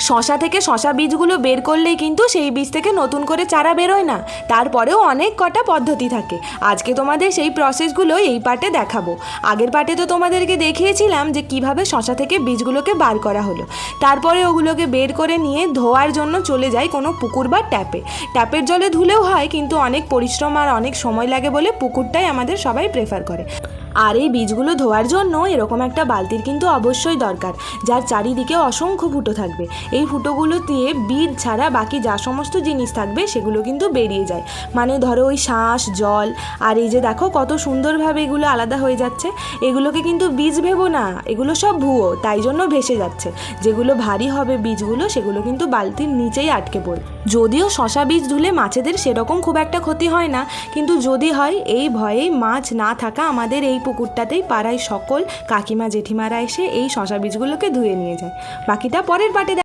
শশা থেকে শশা বীজগুলো বের করলেই কিন্তু সেই বীজ থেকে নতুন করে চারা বেরোয় না, তারপরেও অনেক কটা পদ্ধতি থাকে। আজকে তোমাদের সেই প্রসেসগুলো এই পার্টে দেখাবো। আগের পার্টে তো তোমাদেরকে দেখিয়েছিলাম যে কিভাবে শশা থেকে বীজগুলোকে বার করা হলো, তারপরে ওগুলোকে বের করে নিয়ে ধোয়ার জন্য চলে যায় কোনো পুকুর বা ট্যাপের জলে ধুলেও হয়, কিন্তু অনেক পরিশ্রম আর অনেক সময় লাগে বলে পুকুরটাই আমাদের সবাই প্রেফার করে। আর এই বীজগুলো ধোয়ার জন্য এরকম একটা বালতির কিন্তু অবশ্যই দরকার, যার চারিদিকে অসংখ্য ফুটো থাকবে। এই ফুটোগুলো দিয়ে বীজ ছাড়া বাকি যা সমস্ত জিনিস থাকবে সেগুলো কিন্তু বেরিয়ে যায়। মানে ধরো ওই শ্বাস, জল, আর এই যে দেখো কত সুন্দরভাবে এগুলো আলাদা হয়ে যাচ্ছে, এগুলোকে কিন্তু বীজ ভেবো না, এগুলো সব ভুয়ো, তাই জন্য ভেসে যাচ্ছে। যেগুলো ভারী হবে বীজগুলো সেগুলো কিন্তু বালতির নিচেই আটকে পড়বে। যদিও শশা বীজ ধুলে মাছেদের সেরকম খুব একটা ক্ষতি হয় না, কিন্তু যদি হয় এই ভয়েই মাছ না থাকা আমাদের এই পুকুরটাতেই পাড়ায় সকল কাকিমা জেঠিমারা এসে এই শশা বীজগুলোকে ধুয়ে নিয়ে যায়। বাকিটা পরের পাটে।